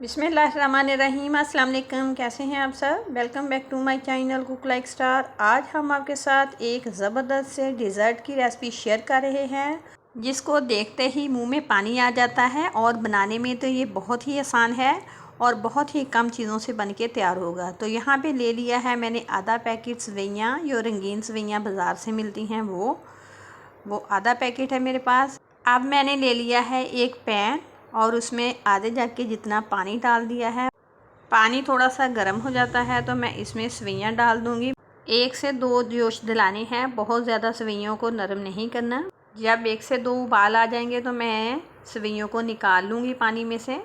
बिस्मिल्लाहिर्रहमानिर्रहीम। अस्सलाम वालेकुम। कैसे हैं आप सब? Welcome back to my channel cook like star. आज हम आपके साथ एक ज़बरदस्त से डिज़र्ट की रेसिपी शेयर कर रहे हैं जिसको देखते ही मुंह में पानी आ जाता है और बनाने में तो ये बहुत ही आसान है और बहुत ही कम चीज़ों से बन के तैयार होगा। तो यहाँ पे ले लिया है मैंने आधा पैकेट सवैयाँ, जो रंगीन सवैयाँ बाज़ार से मिलती हैं वो आधा पैकेट है मेरे पास। अब मैंने ले लिया है एक पैन और उसमें आधे जग के जितना पानी डाल दिया है। पानी थोड़ा सा गर्म हो जाता है तो मैं इसमें सवैयाँ डाल दूँगी। 1 से 2 जोश दिलाने हैं, बहुत ज़्यादा सवैयों को नरम नहीं करना। जब 1 से 2 उबाल आ जाएंगे तो मैं सवैयों को निकाल लूँगी पानी में से।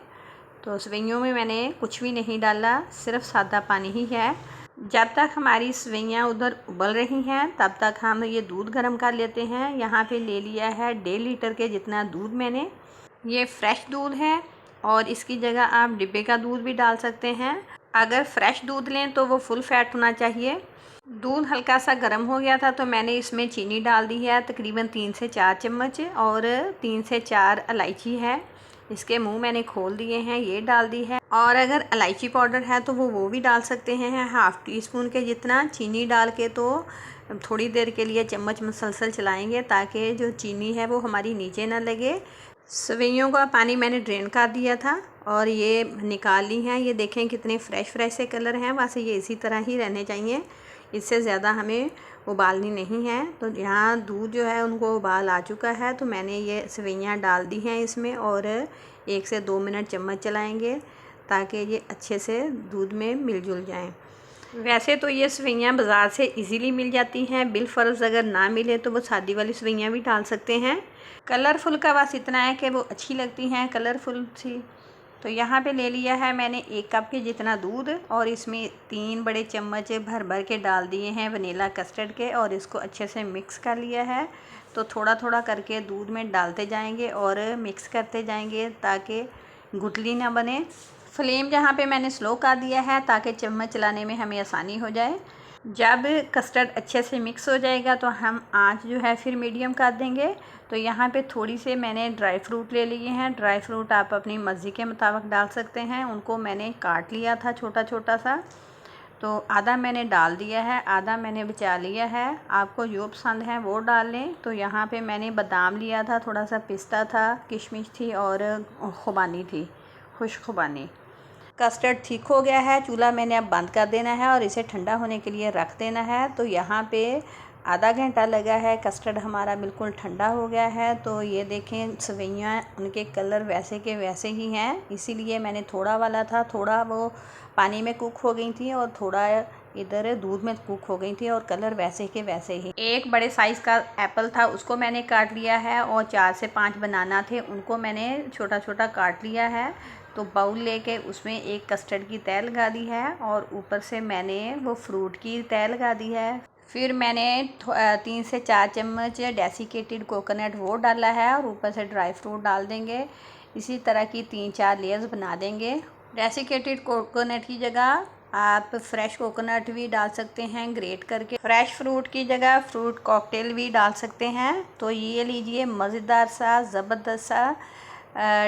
तो सवैयों में मैंने कुछ भी नहीं डाला, सिर्फ सादा पानी ही है। जब तक हमारी सवैयाँ उधर उबल रही हैं तब तक हम ये दूध गर्म कर लेते हैं। यहाँ पे ले लिया है 1.5 लीटर के जितना दूध मैंने। ये फ्रेश दूध है और इसकी जगह आप डिब्बे का दूध भी डाल सकते हैं। अगर फ्रेश दूध लें तो वो फुल फैट होना चाहिए। दूध हल्का सा गर्म हो गया था तो मैंने इसमें चीनी डाल दी है, तकरीबन 3 से 4 चम्मच, और 3 से 4 इलायची है, इसके मुंह मैंने खोल दिए हैं, ये डाल दी है। और अगर इलायची पाउडर है तो वो भी डाल सकते हैं, हाफ़ टी स्पून के जितना। चीनी डाल के तो थोड़ी देर के लिए चम्मच मुसलसल चलाएंगे ताकि जो चीनी है वो हमारी नीचे ना लगे। सवैयों का पानी मैंने ड्रेन कर दिया था और ये निकाल ली हैं। ये देखें कितने फ्रेश से कलर हैं, वैसे ये इसी तरह ही रहने चाहिए, इससे ज़्यादा हमें उबालनी नहीं है। तो यहाँ दूध जो है उनको उबाल आ चुका है तो मैंने ये सवैयाँ डाल दी हैं इसमें और 1 से 2 मिनट चम्मच चलाएंगे ताकि ये अच्छे से दूध में मिलजुल जाएं। वैसे तो ये सवैयाँ बाज़ार से इजीली मिल जाती हैं, बिलफ़र्ज़ अगर ना मिले तो वो सादी वाली सवैयाँ भी डाल सकते हैं। कलरफुल का बस इतना है कि वो अच्छी लगती हैं, कलरफुल सी। तो यहाँ पे ले लिया है मैंने 1 कप के जितना दूध और इसमें 3 बड़े चम्मच भर के डाल दिए हैं वनीला कस्टर्ड के और इसको अच्छे से मिक्स कर लिया है। तो थोड़ा थोड़ा करके दूध में डालते जाएंगे और मिक्स करते जाएंगे ताकि गुठली ना बने। फ्लेम जहाँ पे मैंने स्लो कर दिया है ताकि चम्मच चलाने में हमें आसानी हो जाए। जब कस्टर्ड अच्छे से मिक्स हो जाएगा तो हम आंच जो है फिर मीडियम कर देंगे। तो यहाँ पे थोड़ी से मैंने ड्राई फ्रूट ले लिए हैं। ड्राई फ्रूट आप अपनी मर्ज़ी के मुताबिक डाल सकते हैं, उनको मैंने काट लिया था छोटा छोटा सा, तो आधा मैंने डाल दिया है, आधा मैंने बचा लिया है। आपको जो पसंद है वो डाल लें। तो यहाँ पे मैंने बादाम लिया था, थोड़ा सा पिस्ता था, किशमिश थी और खुबानी थी, खुश्क खुबानी। कस्टर्ड ठीक हो गया है, चूल्हा मैंने अब बंद कर देना है और इसे ठंडा होने के लिए रख देना है। तो यहाँ पे आधा घंटा लगा है, कस्टर्ड हमारा बिल्कुल ठंडा हो गया है। तो ये देखें सवैयाँ, उनके कलर वैसे के वैसे ही हैं, इसीलिए मैंने थोड़ा वाला था, थोड़ा वो पानी में कुक हो गई थी और थोड़ा इधर दूध में कुक हो गई थी और कलर वैसे के वैसे ही। एक बड़े साइज़ का एप्पल था, उसको मैंने काट लिया है और 4 से 5 बनाना थे, उनको मैंने छोटा छोटा काट लिया है। तो बाउल लेके उसमें एक कस्टर्ड की तह लगा दी है और ऊपर से मैंने वो फ्रूट की तह लगा दी है। फिर मैंने 3 से 4 चम्मच डेसिकेटेड कोकोनट वो डाला है और ऊपर से ड्राई फ्रूट डाल देंगे। इसी तरह की 3-4 लेयर्स बना देंगे। डेसिकेटेड कोकोनट की जगह आप फ्रेश कोकोनट भी डाल सकते हैं ग्रेट करके। फ्रेश फ्रूट की जगह फ्रूट कॉकटेल भी डाल सकते हैं। तो ये लीजिए, मज़ेदार सा ज़बरदस्त सा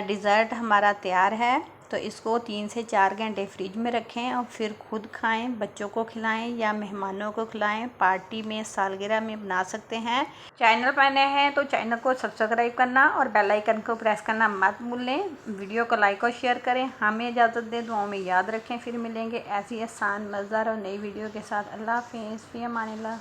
डिज़र्ट हमारा तैयार है। तो इसको 3 से 4 घंटे फ्रिज में रखें और फिर खुद खाएं, बच्चों को खिलाएं या मेहमानों को खिलाएं। पार्टी में, सालगिरह में बना सकते हैं। चैनल पर नए हैं तो चैनल को सब्सक्राइब करना और बेल आइकन को प्रेस करना मत भूलें। वीडियो को लाइक और शेयर करें। हमें इजाज़त दें, दुआओं में याद रखें। फिर मिलेंगे ऐसी आसान, मज़ेदार और नई वीडियो के साथ। अल्लाह हाफ़िज़, फ़ी अमानिल्लाह।